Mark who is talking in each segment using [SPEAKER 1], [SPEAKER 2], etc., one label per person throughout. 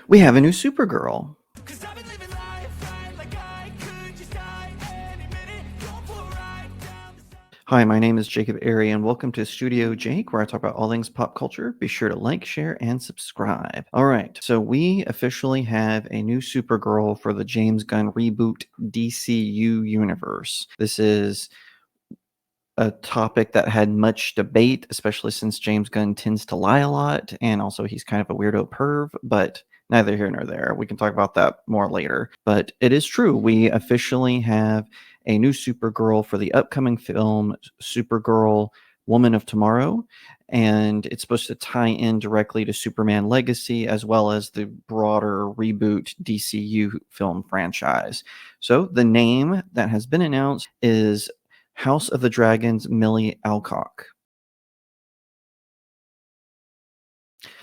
[SPEAKER 1] We have a new Supergirl. Hi, my name is Jacob Airy, and welcome to StudioJake, where I talk about all things pop culture. Be sure to like, share, and subscribe. All right, so we officially have a new Supergirl for the James Gunn Reboot DCU universe. This is a topic that had much debate, especially since James Gunn tends to lie a lot, and also he's kind of a weirdo perv, but neither here nor there. We can talk about that more later. But it is true. We officially have a new Supergirl for the upcoming film Supergirl Woman of Tomorrow. And it's supposed to tie in directly to Superman Legacy as well as the broader Reboot DCU film franchise. So the name that has been announced is House of the Dragon's Millie Alcock.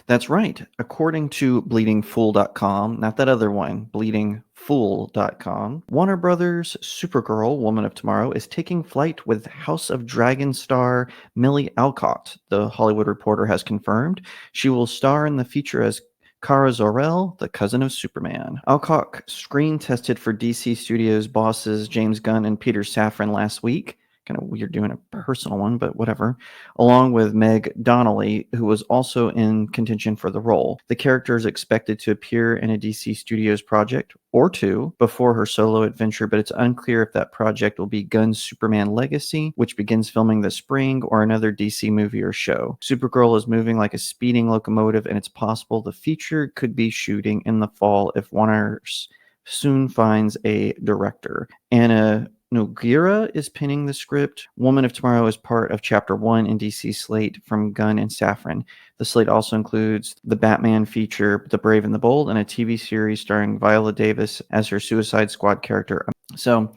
[SPEAKER 1] That's right. According to bleedingfool.com, not that other one, bleedingfool.com, Warner Brothers' Supergirl, Woman of Tomorrow, is taking flight with House of Dragon star Millie Alcock, the Hollywood Reporter has confirmed. She will star in the feature as Kara Zor-El, the cousin of Superman. Alcock screen tested for DC Studios bosses James Gunn and Peter Safran last week. Kind of weird doing a personal one, but whatever. Along with Meg Donnelly, who was also in contention for the role. The character is expected to appear in a DC Studios project or two before her solo adventure, but it's unclear if that project will be Gunn's Superman Legacy, which begins filming this spring, or another DC movie or show. Supergirl is moving like a speeding locomotive, and it's possible the feature could be shooting in the fall if Warner soon finds a director. Anna Nogueira is penning the script. Woman of Tomorrow is part of Chapter 1 in DC's slate from Gunn and Safran. The slate also includes the Batman feature, The Brave and the Bold, and a TV series starring Viola Davis as her Suicide Squad character. So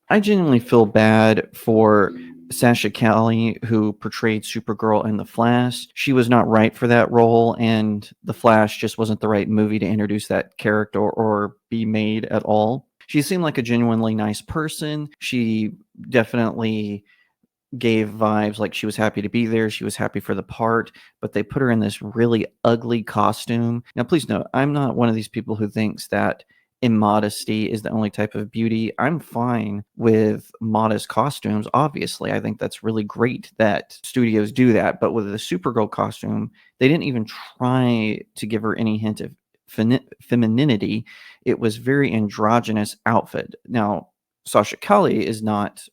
[SPEAKER 1] I genuinely feel bad for Sasha Calle, who portrayed Supergirl in The Flash. She was not right for that role, and The Flash just wasn't the right movie to introduce that character or be made at all. She seemed like a genuinely nice person. She definitely gave vibes like she was happy to be there. She was happy for the part, but they put her in this really ugly costume. Now, please note, I'm not one of these people who thinks that immodesty is the only type of beauty. I'm fine with modest costumes, obviously. I think that's really great that studios do that. But with the Supergirl costume, they didn't even try to give her any hint of femininity. It was very androgynous outfit. Now, Sasha Calle is not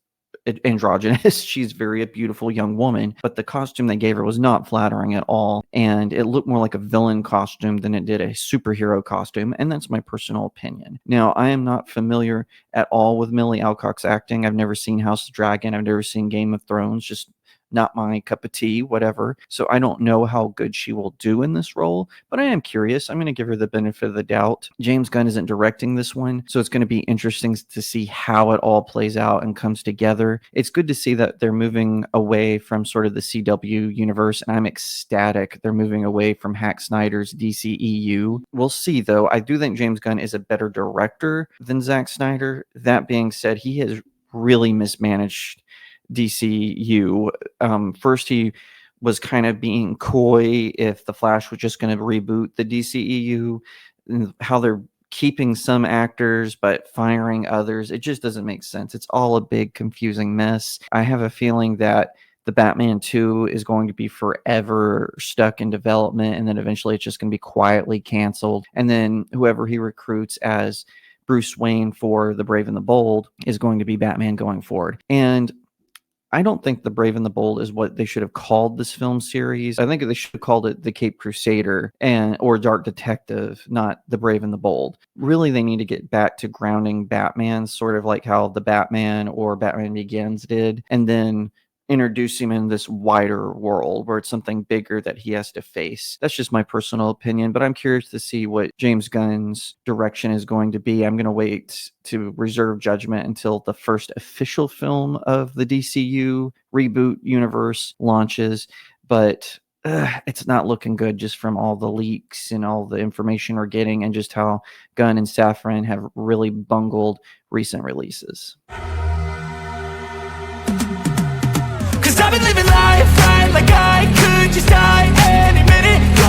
[SPEAKER 1] androgynous. She's a beautiful young woman, but the costume they gave her was not flattering at all, and it looked more like a villain costume than it did a superhero costume, and that's my personal opinion. Now, I am not familiar at all with Millie Alcock's acting. I've never seen House of Dragon. I've never seen Game of Thrones. Just not my cup of tea, whatever. So I don't know how good she will do in this role, but I am curious. I'm going to give her the benefit of the doubt. James Gunn isn't directing this one, so it's going to be interesting to see how it all plays out and comes together. It's good to see that they're moving away from sort of the CW universe, and I'm ecstatic they're moving away from Zack Snyder's DCEU. We'll see, though. I do think James Gunn is a better director than Zack Snyder. That being said, he has really mismanaged DCU. First, he was kind of being coy if The Flash was just going to reboot the DCEU, and how they're keeping some actors but firing others. It just doesn't make sense. It's all a big confusing mess. I have a feeling that the Batman 2 is going to be forever stuck in development, and then eventually it's just going to be quietly canceled. And then whoever he recruits as Bruce Wayne for The Brave and the Bold is going to be Batman going forward. And I don't think The Brave and the Bold is what they should have called this film series. I think they should have called it The Caped Crusader or Dark Detective, not The Brave and the Bold. Really, they need to get back to grounding Batman, sort of like how The Batman or Batman Begins did, and then introduce him in this wider world where it's something bigger that he has to face. That's just my personal opinion, but I'm curious to see what James Gunn's direction is going to be. I'm going to wait to reserve judgment until the first official film of the DCU reboot universe launches, but it's not looking good just from all the leaks and all the information we're getting, and just how Gunn and Safran have really bungled recent releases. I've been living life right like I could just die any minute.